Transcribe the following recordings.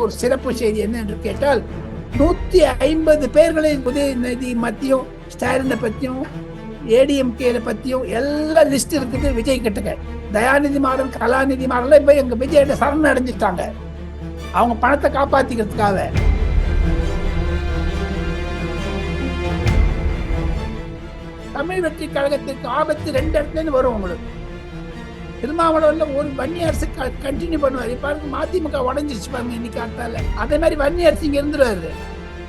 ஒரு சிறப்பு செய்தி என்ன என்று கேட்டால் 150 பேர்களை உதயநிதி மத்தியும் ஸ்டாலினை பத்தியும் ஏடிஎம்கே பத்தியும் எல்லாம் லிஸ்ட் இருக்குது விஜய் கிட்டக்க. தயாநிதி மாறன் கலாநிதி மாறன் இப்ப எங்க விஜய் சரண் அடைஞ்சிட்டாங்க அவங்க பணத்தை காப்பாத்திக்கிறதுக்காக. தமிழ் வெற்றி கழகத்திற்கு ஆபத்து 2 இடத்துல வரும். உங்களுக்கு திருமாவளவன்ல ஒரு வன்னி அரசு கண்டினியூ பண்ணுவார். இப்ப மதிமுக உடஞ்சிருச்சு பாருங்க இன்னைக்கு ஆட்டால. அதே மாதிரி வன்னி அரசு இங்க இருந்துருவாரு,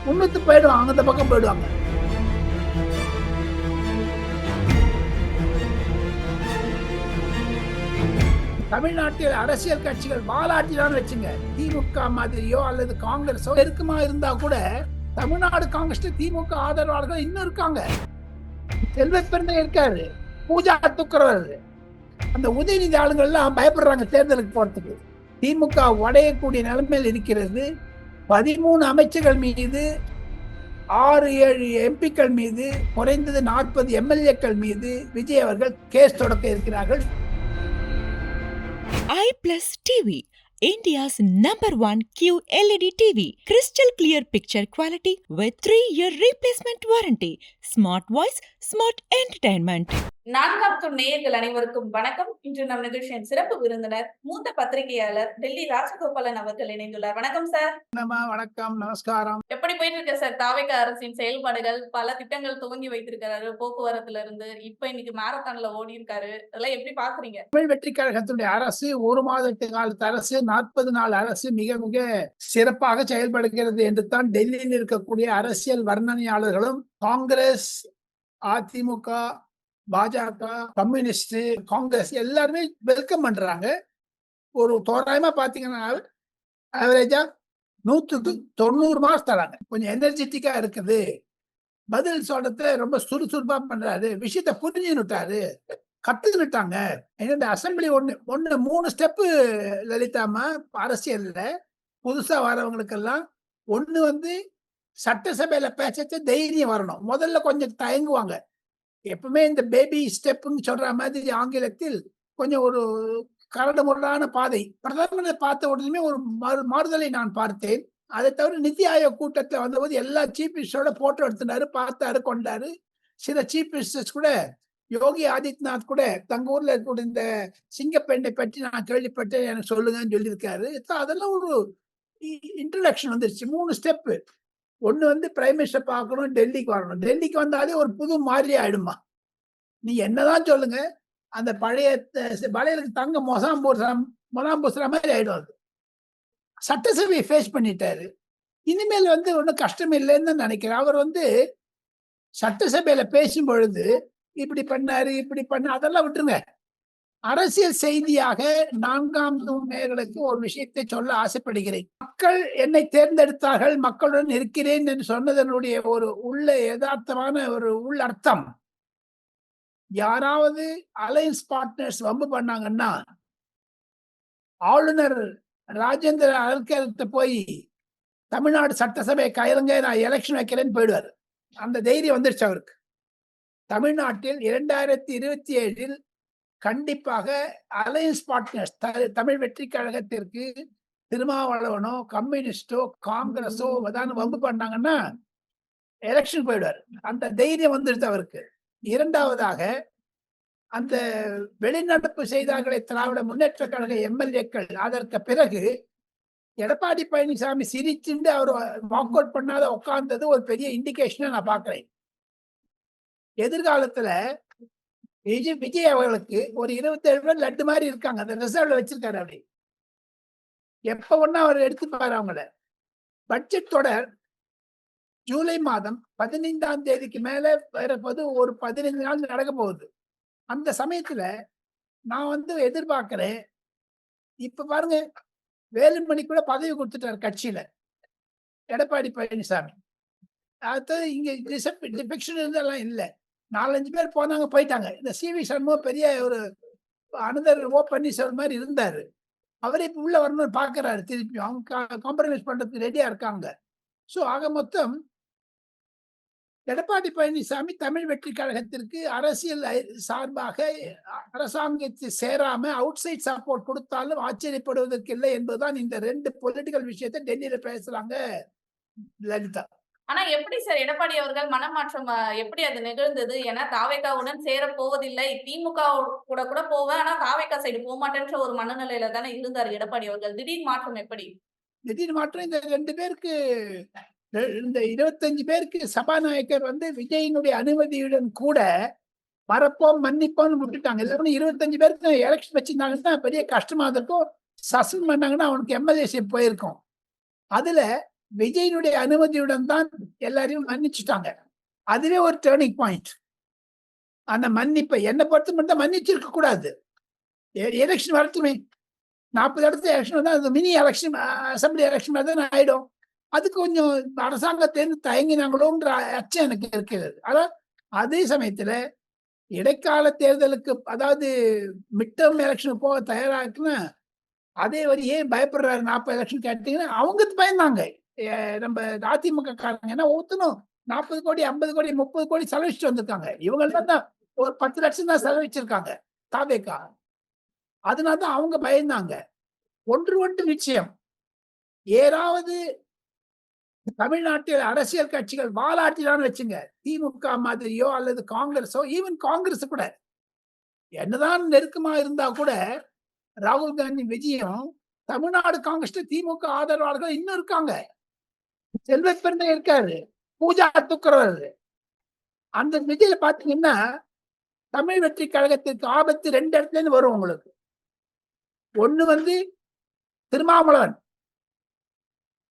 முன்னுக்கு போயிடுவாங்க, அந்த பக்கம் போயிடுவாங்க. தமிழ்நாட்டில் அரசியல் கட்சிகள் வாலாட்டிதான் வச்சுங்க. திமுக மாதிரியோ அல்லது காங்கிரஸோ நெருக்கமா இருந்தா கூட தமிழ்நாடு காங்கிரஸ் திமுக ஆதரவாளர்கள் இன்னும் இருக்காங்க. செல்வ பெருமை இருக்காரு, பூஜா துக்குறவர், அந்த உதயநிதி ஆளுங்கள் எல்லாம் பயப்படுறாங்க தேர்தலுக்கு போறதுக்கு. திமுக உடையக்கூடிய நிலைமையில் இருக்கிறது. 13 அமைச்சர்கள் மீது 6-7 எம்பிக்கள் மீது குறைந்தது 40 எம்எல்ஏக்கள் மீது விஜய் அவர்கள் கேஸ் தொடக்க இருக்கிறார்கள். iPlus TV, India's #1 QLED TV. Crystal clear picture quality with 3-year replacement warranty. Smart voice, smart entertainment. 4ஆம் தூண் நேயர்கள் அனைவருக்கும் வணக்கம். இன்று நம் நிகழ்ச்சியின் சிறப்பு விருந்தினர் மூத்த பத்திரிகையாளர் டெல்லி ராஜகோபாலன் அவர்கள் இணைந்துள்ளார். வணக்கம் சார். வணக்கம், நமஸ்காரம். எப்படி போயிட்டு இருக்கு சார் தாவேகா அரசின் செயல்பாடுகள்? பல திட்டங்கள் துவங்கி வைத்திருக்கிறாரு, போக்குவரத்துல இருந்து இப்ப இன்னைக்கு மாரத்தான்ல ஓடி இருக்காரு. அதெல்லாம் எப்படி பாக்குறீங்க? தமிழ் வெற்றி கழகத்துடைய அரசு 1 மாதத்து காலத்து அரசு, 40 நாள் அரசு மிக மிக சிறப்பாக செயல்படுகிறது என்று தான் டெல்லியில் இருக்கக்கூடிய அரசியல் வர்ணனையாளர்களும் காங்கிரஸ், அதிமுக, பாஜக, கம்யூனிஸ்ட், காங்கிரஸ் எல்லாருமே வெல்கம் பண்றாங்க. ஒரு தோராயமா பாத்தீங்கன்னா ஆவரேஜா 190 மார்க்ஸ் தராங்க. கொஞ்சம் எனர்ஜெட்டிக்கா இருக்குது, பதில் சொல்றத ரொம்ப சுறுசுறுப்பா பண்றாரு, விஷயத்த புரிஞ்சுட்டாரு, கத்துக்கிட்டாங்க. இந்த அசம்பிளி ஒண்ணு 3 ஸ்டெப்பு லலிதாமா அரசியல்ல புதுசா வரவங்களுக்கெல்லாம். ஒண்ணு சட்டசபையில பேச தைரியம் வரணும். முதல்ல கொஞ்சம் தயங்குவாங்க. எப்பவுமே இந்த பேபி ஸ்டெப்னு சொல்ற மாதிரி ஆங்கிலத்தில் கொஞ்சம் ஒரு கரடு முரடான பாதை. பிரதமரை பார்த்த உடனே ஒரு மாறுதலை நான் பார்த்தேன். அதை தவிர நிதி ஆயோக் கூட்டத்தில் வந்தபோது எல்லா சீஃப் மினிஸ்டரோட போட்டோ எடுத்துனாரு, பார்த்தாரு, கொண்டாரு. சில சீஃப் மினிஸ்டர்ஸ் கூட, யோகி ஆதித்யநாத் கூட தங்க ஊர்ல இருக்கக்கூடிய இந்த சிங்கப்பெண்ணை பற்றி நான் கேள்விப்பட்டேன், எனக்கு சொல்லுங்கன்னு சொல்லியிருக்காரு. அதெல்லாம் ஒரு இன்ட்ரடக்ஷன் வந்துருச்சு. 3 ஸ்டெப்பு. ஒண்ணு பிரைம் மினிஸ்டர் பார்க்கணும், டெல்லிக்கு வரணும். டெல்லிக்கு வந்தாலே ஒரு புது மாதிரி ஆயிடுமா. நீ என்னதான் சொல்லுங்க, அந்த பழைய வளையலுக்கு தங்க மொசாம் பூசுற மாதிரி ஆயிடும். அது சட்டசபையை ஃபேஸ் பண்ணிட்டாரு. இனிமேல் ஒன்றும் கஷ்டம் இல்லைன்னு நினைக்கிறேன். அவர் சட்டசபையில பேசும் பொழுது இப்படி பண்ணாரு, இப்படி பண்ண அதெல்லாம் விட்டுருங்க. அரசியல் செய்தியாக 4ஆம் தூண் நேயர்களுக்கு ஒரு விஷயத்தை சொல்ல ஆசைப்படுகிறேன். மக்கள் என்னை தேர்ந்தெடுத்தார்கள், மக்களுடன் இருக்கிறேன் என்று சொன்னதனுடைய ஒரு உள்ள யதார்த்தமான ஒரு உள் அர்த்தம், யாராவது அலையன்ஸ் பார்ட்னர்ஸ் வம்பு பண்ணாங்கன்னா ஆளுநர் ராஜேந்திர அர்கர்கிட்ட போய் தமிழ்நாடு சட்டசபை கையிலங்க நான் எலெக்ஷன் வைக்கிறேன்னு போயிடுவார். அந்த தைரியம் வந்துருச்சு அவருக்கு. தமிழ்நாட்டில் 2027 கண்டிப்பாக அலையன்ஸ் பார்ட்னர்ஸ் தமிழ் வெற்றி கழகத்திற்கு திருமாவளவனோ கம்யூனிஸ்டோ காங்கிரஸோ ஏதாவது வம்பு பண்ணாங்கன்னா எலெக்ஷன் போயிடுவார். அந்த தைரியம் வந்துருச்சு அவருக்கு. இரண்டாவதாக, அந்த வெளிநடப்பு செய்தார்களே திராவிட முன்னேற்ற கழக எம்எல்ஏக்கள், அதற்கு பிறகு எடப்பாடி பழனிசாமி சிரிச்சுண்டு அவர் வாக் அவுட் பண்ணாத உட்கார்ந்தது ஒரு பெரிய இண்டிகேஷனை நான் பார்க்கிறேன். எதிர்காலத்துல விஜய் அவர்களுக்கு ஒரு 27 பேர் லட்டு மாதிரி இருக்காங்க, அந்த ரிசர்வ்ல வச்சிருக்காரு. அப்படி எப்ப ஒண்ணா அவர் எடுத்துப்பாரு அவங்கள. பட்ஜெட் தொடர் ஜூலை மாதம் 15ஆம் தேதிக்கு மேல வரப்போது, ஒரு 15 நாள் நடக்க போகுது. அந்த சமயத்துல நான் எதிர்பார்க்கிறேன். இப்ப பாருங்க, வேலுமணி கூட பதவி கொடுத்துட்டாரு கட்சியில எடப்பாடி பழனிசாமி. அடுத்தது இங்க டிஃபெக்ஷன் இருந்தெல்லாம் இல்லை. 4-5 பேர் போனாங்க, போயிட்டாங்க. இந்த சிவி சண்முகம் பெரிய ஒரு அனதர் ஓ பன்னீர்செல்வம் மாதிரி இருந்தாரு. அவரே இப்ப உள்ள வரணும்னு பாக்குறாரு. திருப்பி அவங்க காம்ப்ரமைஸ் பண்றதுக்கு ரெடியா இருக்காங்க. ஸோ ஆக மொத்தம் எடப்பாடி பழனிசாமி தமிழ் வெற்றி கழகத்திற்கு அரசியல் சார்பாக அரசாங்கத்தை சேராம அவுட் சைட் சப்போர்ட் கொடுத்தாலும் ஆச்சரியப்படுவதற்கு இல்லை என்பதுதான் இந்த 2 பொலிட்டிக்கல் விஷயத்தை டெல்லியில பேசுறாங்க லலிதா. ஆனா எப்படி சார் எடப்பாடி அவர்கள் மனமாற்றம் எப்படி அது நிகழ்ந்தது? ஏன்னா தாவேகாவுடன் சேரப் போவதில்லை. திமுக கூட கூட போவேன். ஆனா தாவேகா சைடு போமாட்டேன்ற ஒரு மனநிலையில தானே இருந்தாரு எடப்பாடி அவர்கள். திடீர் மாற்றம் எப்படி? திடீர் மாற்றம் இந்த 2 பேருக்கு இந்த 25 பேருக்கு சபாநாயகர் வந்து விஜயினுடைய அனுமதியுடன் கூட மறப்போம் மன்னிப்போம்னு விட்டுட்டாங்க. எல்லாரும் 25 பேருக்கு எலெக்ஷன் வச்சிருந்தாங்கன்னா பெரிய கஷ்டமா இருக்கும். சஸ்பெண்ட் பண்ணாங்கன்னா அவனுக்கு எம்எல்ஏஷிப் போயிருக்கும். அதுல விஜயினுடைய அனுமதியுடன் தான் எல்லாரையும் மன்னிச்சுட்டாங்க. அதுவே ஒரு டேர்னிங் பாயிண்ட். அந்த மன்னிப்பை என்னை பொறுத்த மட்டும் மன்னிச்சிருக்க கூடாது. எலெக்ஷன் வரட்டுமே, 40 இடத்துல எலெக்ஷன் வந்தா அது மினி எலெக்ஷன் அசம்பிளி எலெக்ஷன் மாதிரி தான் ஆயிடும். அதுக்கு கொஞ்சம் அரசாங்கத்திலிருந்து தயங்கினாங்களோன்ற அச்சம் எனக்கு இருக்கிறது. ஆனா அதே சமயத்துல இடைக்கால தேர்தலுக்கு அதாவது மிட் டேர்ம் எலெக்ஷனுக்கு போக தயாரா இருக்குன்னா அதே வரி ஏன் பயப்படுறாரு 40 எலெக்ஷன் கேட்டீங்கன்னா அவங்க பயந்தாங்க. நம்ம அதிமுக காரங்க ஏன்னா ஒவ்வொருத்தரும் 40 கோடி 50 கோடி 30 கோடி செலவிச்சுட்டு வந்திருக்காங்க. இவங்கெல்லாம் தான் ஒரு 10 லட்சம் தான் செலவிச்சிருக்காங்க தாவேகா. அதனால தான் அவங்க பயந்தாங்க. ஒன்று நிச்சயம், ஏதாவது தமிழ்நாட்டில் அரசியல் கட்சிகள் வாலாட்டினான்னு வச்சுங்க, திமுக மாதிரியோ அல்லது காங்கிரஸோ, ஈவன் காங்கிரஸ் கூட என்னதான் நெருக்கமா இருந்தா கூட ராகுல் காந்தி விஜயம் தமிழ்நாடு காங்கிரஸ் திமுக ஆதரவாளர்கள் இன்னும் இருக்காங்க. செல்வ பெருமை இருக்காரு, பூஜா துக்குறவர். அந்த விஜயில பாத்தீங்கன்னா தமிழ் வெற்றி கழகத்திற்கு ஆபத்து 2 இடத்துல இருந்து வரும் உங்களுக்கு. ஒண்ணு வந்து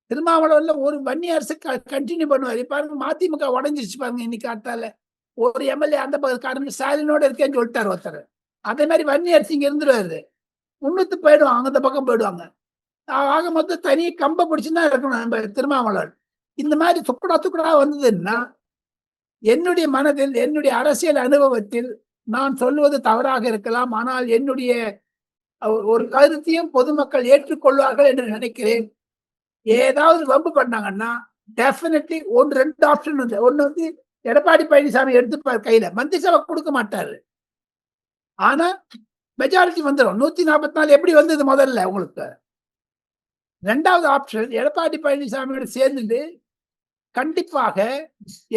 திருமாவளவன்ல ஒரு வன்னி அரசு கண்டினியூ பண்ணுவார். பாருங்க மதிமுக உடஞ்சிருச்சு பாருங்க. இன்னைக்கு காட்டால ஒரு எம்எல்ஏ அந்த காரணம் ஸ்டாலினோட இருக்கேன்னு சொல்லிட்டாரு ஒருத்தர். அதே மாதிரி வன்னி அரசு இங்க இருந்துருவாரு, முன்னுத்து போயிடுவாங்க, அந்த பக்கம் போயிடுவாங்க. ஆக மொத்தம் தனி கம்ப பிடிச்சுதான் இருக்கணும் நம்ம திருமாவளவன். இந்த மாதிரி துக்குடா வந்ததுன்னா என்னுடைய மனதில் என்னுடைய அரசியல் அனுபவத்தில் நான் சொல்வது தவறாக இருக்கலாம், ஆனால் என்னுடைய ஒரு கருத்தையும் பொதுமக்கள் ஏற்றுக்கொள்வார்கள் என்று நினைக்கிறேன். ஏதாவது வம்பு பண்ணாங்கன்னா டெஃபினெட்லி 2 ஆப்ஷன் வந்து, ஒண்ணு வந்து எடப்பாடி பழனிசாமி எடுத்துப்பார் கையில, மந்திரி சபை கொடுக்க மாட்டாரு, ஆனா மெஜாரிட்டி வந்துடும். 144 எப்படி வந்தது முதல்ல உங்களுக்கு. 2வது ஆப்ஷன் எடப்பாடி பழனிசாமியோட சேர்ந்து கண்டிப்பாக,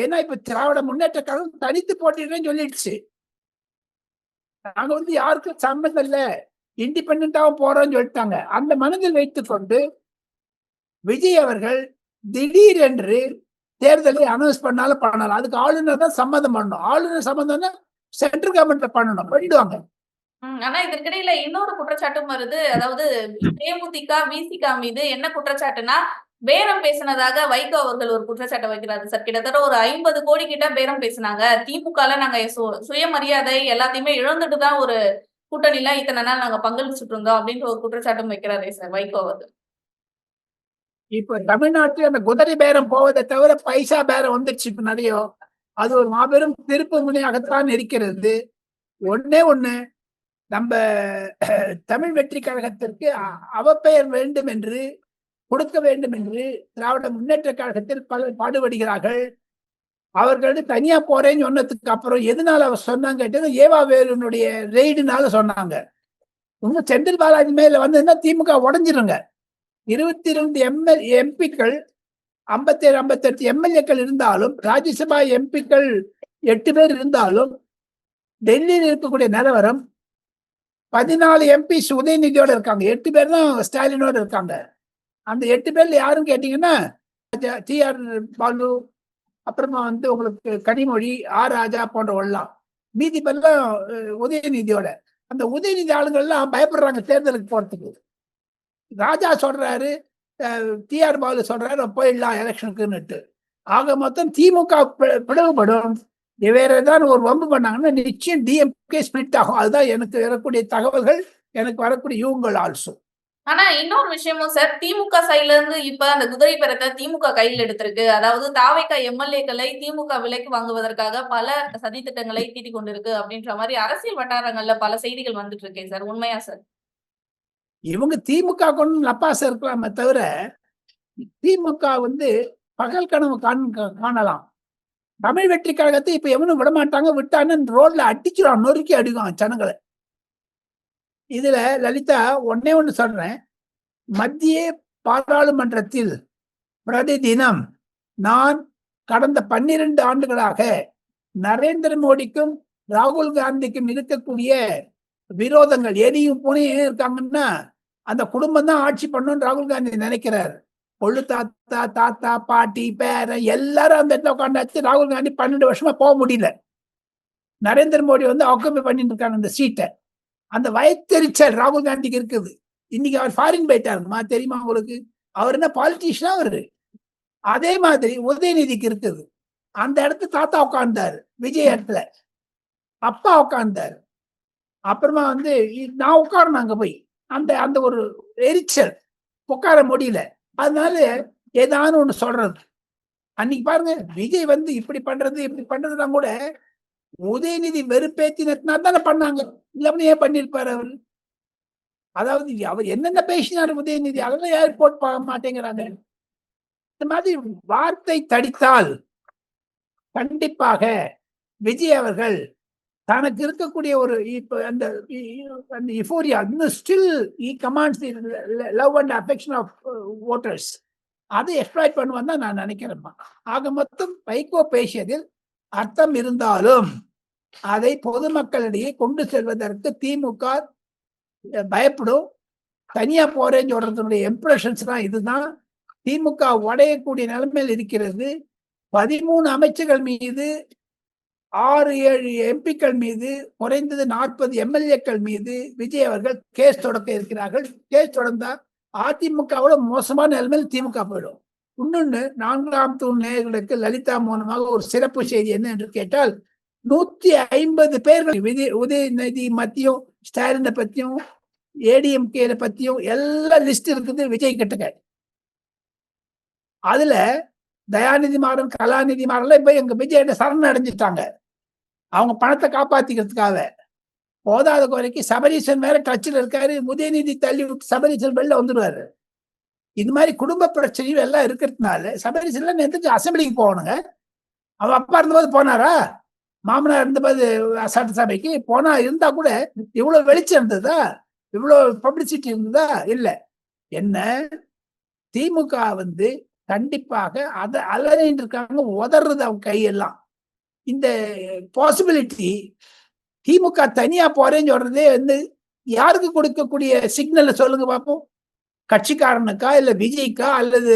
ஏன்னா இப்ப திராவிட முன்னேற்ற கழகம் தனித்து போட்டிடுறேன்னு சொல்லிடுச்சு. நாங்க வந்து யாருக்கும் சம்பந்தம் இல்ல, இண்டிபெண்டாவும் போறோம்னு சொல்லிட்டாங்க. அந்த மனதில் வைத்துக் கொண்டு விஜய் அவர்கள் திடீரென்று தேர்தலை அனௌன்ஸ் பண்ணாலும் பண்ணலாம். அதுக்கு ஆளுநர் தான் சம்மதம் பண்ணணும். ஆளுநர் சம்மதம்னா சென்ட்ரல் கவர்மெண்ட்ல பண்ணணும், பண்ணிடுவாங்க. ஆனா இதற்கிடையில இன்னொரு குற்றச்சாட்டும் வருது. அதாவது தேமுதிக, விசிக மீது என்ன குற்றச்சாட்டுன்னா, பேரம் பேசினதாக வைகோ அவர்கள் ஒரு குற்றச்சாட்டை வைக்கிறாரு சார். கிட்டத்தட்ட ஒரு 50 கோடி கிட்ட பேரம் பேசினாங்க. திமுகல நாங்க சுயமரியாதை எல்லாத்தையுமே இழந்துட்டு தான் ஒரு கூட்டணியில இத்தனை நாள் நாங்க பங்களிச்சுட்டு இருந்தோம் அப்படின்ற ஒரு குற்றச்சாட்டும் வைக்கிறாரே சார் வைகோ அவர்கள். இப்ப தமிழ்நாட்டில் அந்த குதிரை பேரம் போவதை தவிர பைசா பேரம் வந்துருச்சு இப்ப நிறைய. அது ஒரு மாபெரும் திருப்பு முனையாகத்தான் இருக்கிறது. ஒண்ணு நம்ம தமிழ் வெற்றி கழகத்திற்கு அவப்பெயர் வேண்டும் என்று கொடுக்க வேண்டும் என்று திராவிட முன்னேற்ற கழகத்தில் பலர் பாடுபடுகிறார்கள். அவர்கள் தனியா போறேன்னு சொன்னதுக்கு அப்புறம் எதனால அவர் சொன்னாங்க கேட்டது, ஏவா வேலுனுடைய ரெய்டுனால சொன்னாங்க. இன்னும் செந்தில் பாலாஜி மேல வந்ததுன்னா திமுக உடஞ்சிருங்க. 22 எம்பிக்கள் 57 58 எம்எல்ஏக்கள் இருந்தாலும், ராஜ்யசபா எம்பிக்கள் 8 பேர் இருந்தாலும், டெல்லியில் இருக்கக்கூடிய நிலவரம் 14 எம்பிஸ் உதயநிதியோட இருக்காங்க, 8 பேர் தான் ஸ்டாலினோட இருக்காங்க. அந்த 8 பேர்ல யாரும் கேட்டீங்கன்னா டிஆர் பாலு, அப்புறமா வந்து உங்களுக்கு கனிமொழி, ஆர் ராஜா போன்றவெல்லாம். மீதி பேர்லாம் உதயநிதியோட. அந்த உதயநிதி ஆளுங்கள் எல்லாம் பயப்படுறாங்க தேர்தலுக்கு போறதுக்கு. ராஜா சொல்றாரு, டிஆர் பாலு சொல்றாரு போயிடலாம் எலெக்ஷனுக்குன்னுட்டு. ஆக மொத்தம் திமுக பிளவுபடும். வேற ஏதாவது ஒரு வம்பு பண்ணாங்கன்னா நிச்சயம் டிஎம்கே ஸ்பிளிட் ஆகும். அதுதான் எனக்கு வரக்கூடிய தகவல்கள், எனக்கு வரக்கூடிய யூகங்கள் ஆல்சோ. ஆனா இன்னொரு விஷயமும் சார், திமுக சைட்ல இருந்து இப்ப அந்த குதிரை பேரத்தை திமுக கையில் எடுத்திருக்கு. அதாவது தாவேகா எம்எல்ஏக்களை திமுக விலைக்கு வாங்குவதற்காக பல சதி திட்டங்களை தீட்டிக் கொண்டிருக்கு அப்படின்ற மாதிரி அரசியல் வட்டாரங்கள்ல பல செய்திகள் வந்துட்டு இருக்கேன் சார். உண்மையா சார்? இவங்க திமுக கொண்டு நப்பாச இருக்கலாமே தவிர, திமுக வந்து பகல் கனவு காணலாம். தமிழ் வெற்றி கழகத்தை இப்ப எவனும் விடமாட்டாங்க, விட்டான்னு ரோட்ல அடிச்சிடும், நொறுக்கி அடிக்கும் ஜனங்களை. இதுல லலிதா ஒன்னே ஒண்ணு சொல்றேன், மத்திய பாராளுமன்றத்தில் பிரதி தினம் நான் கடந்த 12 ஆண்டுகளாக நரேந்திர மோடிக்கும் ராகுல் காந்திக்கும் இருக்கக்கூடிய விரோதங்கள் எரியும் புனையும் இருக்காங்கன்னா அந்த குடும்பம் தான் ஆட்சி பண்ணணும்னு ராகுல் காந்தி நினைக்கிறார். கொள்ளு தாத்தா, தாத்தா, பாட்டி, பேரன் எல்லாரும் அந்த இடத்துல உட்காந்தாச்சு. ராகுல் காந்தி 12 வருஷமா போக முடியல. நரேந்திர மோடி வந்து ஆக்குபை பண்ணிட்டு இருக்காங்க அந்த சீட்டை. அந்த வயத்தெரிச்சல் ராகுல் காந்திக்கு இருக்குது. இன்னைக்கு அவர் ஃபாரின் போயிட்டாருமா, தெரியுமா உங்களுக்கு? அவர் என்ன பாலிட்டிஷியனா அவரு? அதே மாதிரி உதயநிதிக்கு இருக்குது. அந்த இடத்துல தாத்தா உட்கார்ந்தாரு, விஜய் இடத்துல அப்பா உட்கார்ந்தாரு. அப்புறமா வந்து நான் உட்காரணும் அங்க போய். அந்த அந்த ஒரு எரிச்சல் உட்கார முடியல. அதனால ஏதானு ஒண்ணு சொல்றது. அன்னைக்கு பாருங்க, விஜய் வந்து இப்படி பண்றதுலாம் கூட உதயநிதி வெறுப்பேத்தினா தானே பண்ணாங்க. இல்லவனு ஏன் பண்ணிருப்பாரு அவரு? அதாவது அவர் என்னென்ன பேசினாரு உதயநிதி, அதெல்லாம் யாரும் போட்டு பார்க்க மாட்டேங்கிறாங்க. இந்த மாதிரி வார்த்தை தடித்தால் கண்டிப்பாக விஜய் அவர்கள் தனக்கு இருக்கக்கூடிய ஒரு இப்ப அந்த யுஃபோரியா இன்னும் still he commands the love and affection of voters. அதை எக்ஸ்ப்ளாய்ட் பண்ணுவான்னு தான் நான் நினைக்கிறேன். ஆக மொத்தம் வைகோ பேசியதில் அர்த்தம் இருந்தாலும் அதை பொதுமக்களிடையே கொண்டு செல்வதற்கு திமுக பயப்படும். தனியா போறேன்னு சொல்றதுடைய இம்ப்ரெஷன்ஸ் தான் இதுதான். திமுக உடையக்கூடிய நிலைமையில் இருக்கிறது. 13 அமைச்சர்கள் மீது 6-7 எம்பிக்கள் மீது குறைந்தது 40 எம்எல்ஏக்கள் மீது விஜய் அவர்கள் கேஸ் தொடக்க இருக்கிறார்கள். கேஸ் தொடர்ந்தா அதிமுகவோட மோசமான நிலைமையில் திமுக போயிடும். இன்னொன்னு, 4ஆம் தூண் நேயர்களுக்கு லலிதா மூலமாக ஒரு சிறப்பு செய்தி என்ன என்று கேட்டால், 150 பேர்கள் உதயநிதி மத்தியும் ஸ்டாலினை பத்தியும் ஏடிஎம்கே பத்தியும் எல்லா லிஸ்ட் இருக்குது விஜய் கிட்டக்க. அதுல தயாநிதி மாறன், கலாநிதி மாறன் இப்ப எங்க விஜய் சரண் அடைஞ்சிட்டாங்க அவங்க பணத்தை காப்பாத்திக்கிறதுக்காக. போதாத குறைக்கு சபரீசன் வேற டச்சில் இருக்காரு. உதயநிதி தள்ளி விட்டு சபரீசன் வெளில வந்துடுவாரு. இது மாதிரி குடும்ப பிரச்சனையும் எல்லாம் இருக்கிறதுனால சபரீசன் நேற்றுக்கு அசம்பிளிக்கு போகணுங்க. அவன் அப்பா இருந்தபோது போனாரா? மாமனார் இருந்தபோது சட்டசபைக்கு போனா இருந்தா கூட இவ்வளவு வெளிச்சம் இருந்ததா? இவ்வளவு பப்ளிசிட்டி இருந்ததா? இல்ல. என்ன திமுக வந்து கண்டிப்பாக அதை அலறின்னு இருக்காங்க, உதறது அவங்க கையெல்லாம். இந்த பாசிபிலிட்டி திமுக தனியா போறேன்னு சொல்றதே வந்து யாருக்கு கொடுக்கக்கூடிய சிக்னல் சொல்லுங்க பார்ப்போம். கட்சிக்காரனுக்கா, இல்ல விஜய்க்கா, அல்லது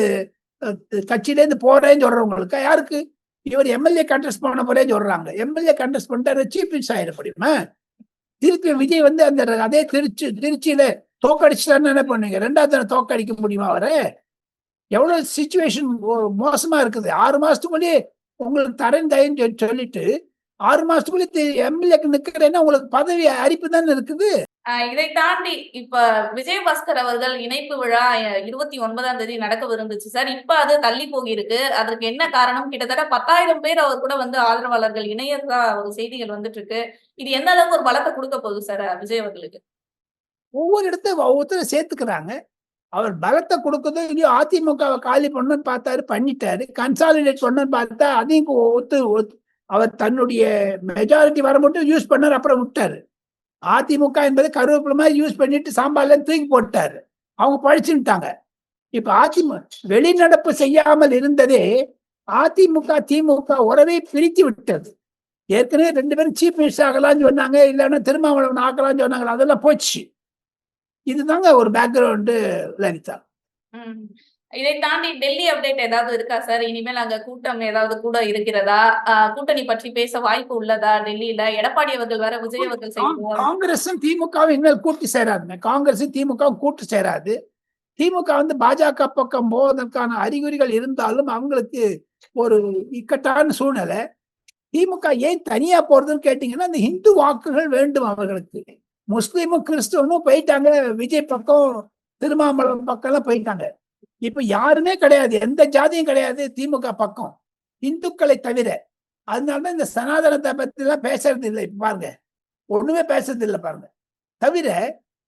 கட்சியில இருந்து போறேன்னு சொல்றவங்களுக்கா? யாருக்கு? இவர் எம்எல்ஏ கண்டெஸ்ட் பண்ண போறேன்னு சொல்றாங்க. எம்எல்ஏ கண்டெஸ்ட் பண்ணிட்டு சீஃப் மினிஸ்டர் ஆயிட முடியுமா? திருப்பி விஜய் வந்து அந்த அதே திருச்சியில தோக்கடிச்சுட்டான்னு என்ன பண்ணுவீங்க? 2வது தோக்கடிக்க முடியுமா அவரை? எவ்வளவு சிச்சுவேஷன் மோசமா இருக்குது. 6 மாசத்துக்குள்ளேயே உங்களுக்கு தரேன் தயன்னு சொல்லிட்டு 6 மாசத்துக்குள்ளே எம்எல்ஏக்கு நிக்கிறேன்னா உங்களுக்கு பதவி அரிப்பு தானே இருக்குது. இதை தாண்டி இப்ப விஜயபாஸ்கர் அவர்கள் இணைப்பு விழா 29ஆம் தேதி நடக்கவிருந்துச்சு சார். இப்ப அது தள்ளி போகிருக்கு. அதற்கு என்ன காரணம்? கிட்டத்தட்ட 10,000 பேர் அவர் கூட வந்து ஆதரவாளர்கள் இணையதா ஒரு செய்திகள் வந்துட்டு இருக்கு. இது எந்த அளவுக்கு ஒரு பலத்தை கொடுக்க போகுது சார் விஜய் அவர்களுக்கு? ஒவ்வொரு இடத்தையும் ஒவ்வொருத்தரும் சேர்த்துக்கிறாங்க. அவர் பலத்தை கொடுக்கதோ இல்லையோ அதிமுகவை காலி பண்ணணும்னு பார்த்தாரு, பண்ணிட்டாரு. கன்சாலிடேட் பண்ணணும்னு பார்த்தா அதையும் அவர் தன்னுடைய மெஜாரிட்டி வர மட்டும் யூஸ் பண்ணார், அப்புறம் விட்டாரு. அதிமுக என்பது கருவேப்பிலை மாதிரி யூஸ் பண்ணிட்டு சாம்பார்ல தூக்கி போட்டாரு. அவங்க பழிச்சுட்டாங்க. இப்ப அதிமுக வெளிநடப்பு செய்யாமல் இருந்ததே அதிமுக திமுக உறவை பிரித்து விட்டது. ஏற்கனவே 2 பேரும் சீஃப் மினிஸ்டர் ஆகலாம்னு சொன்னாங்க, இல்லைன்னா திருமாவளவன் ஆக்கலாம்னு சொன்னாங்க. அதெல்லாம் போச்சு. இதுதாங்க ஒரு பேக்ரவுண்டு லலிதா. இதை தாண்டி டெல்லி அப்டேட் ஏதாவது இருக்கா சார்? இனிமேல் அங்க கூட்டம் ஏதாவது கூட இருக்கிறதா? கூட்டணி பற்றி பேச வாய்ப்பு உள்ளதா? டெல்லியில எடப்பாடி அவர்கள் வேற விஜய் அவர்கள் காங்கிரஸும் திமுகவும் இனிமேல் கூட்டு சேராதுங்க. காங்கிரஸும் திமுகவும் கூட்டு சேராது. திமுக வந்து பாஜக பக்கம் போவதற்கான அறிகுறிகள் இருந்தாலும் அவங்களுக்கு ஒரு இக்கட்டான சூழ்நிலை. திமுக ஏன் தனியா போறதுன்னு கேட்டீங்கன்னா, அந்த இந்து வாக்குகள் வேண்டும் அவர்களுக்கு. முஸ்லீமும் கிறிஸ்தவனும் போயிட்டாங்க விஜய் பக்கம், திருமாவளவன் பக்கம் எல்லாம் போயிட்டாங்க. இப்ப யாருமே கிடையாது, எந்த ஜாதியும் கிடையாது திமுக பக்கம், இந்துக்களை தவிர. அதனாலதான் இந்த சனாதனத்தை பத்தி எல்லாம் பேசுறது இல்லை. பாருங்க, ஒண்ணுமே பேசுறது இல்லை பாருங்க. தவிர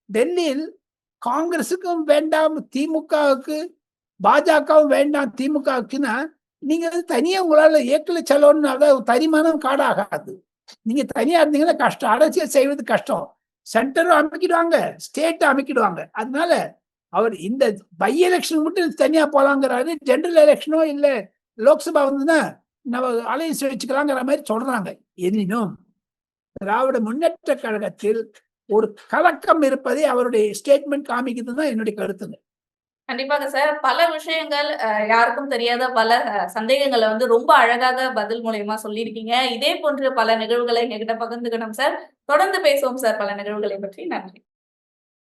டெல்லியில் காங்கிரஸுக்கும் வேண்டாம் திமுகவுக்கு, பாஜகவும் வேண்டாம் திமுகவுக்குன்னா நீங்க வந்து தனியா உங்களால ஏக்கல செலவுன்னு அதாவது தரிமானம் காடாகாது. நீங்க தனியா இருந்தீங்கன்னா கஷ்டம். அரசியல் செய்வது கஷ்டம். சென்டரும் அமைக்கிடுவாங்க, ஸ்டேட் அமைக்கிடுவாங்க. அதனால அவர் இந்த பை எலக்ஷன் மட்டும் தனியா போலாங்கிறாரு. ஜெனரல் எலக்ஷனோ இல்ல லோக்சபா வந்ததுன்னா நம்ம அலையன்ஸ் வச்சுக்கலாங்கிற மாதிரி சொல்றாங்க. எனினும் திராவிட முன்னேற்ற கழகத்தில் ஒரு கலக்கம் இருப்பதை அவருடைய ஸ்டேட்மெண்ட் காமிக்குதுன்னு தான் என்னுடைய கருத்துங்க. கண்டிப்பாக சார். பல விஷயங்கள் யாருக்கும் தெரியாத பல சந்தேகங்கள வந்து ரொம்ப அழகாக பதில் மூலியமா சொல்லியிருக்கீங்க. இதே போன்ற பல நிகழ்வுகள எங்ககிட்ட பகிர்ந்துக்கணும் சார். தொடர்ந்து பேசுவோம் சார் பல நிகழ்வுகளை பற்றி. நன்றி.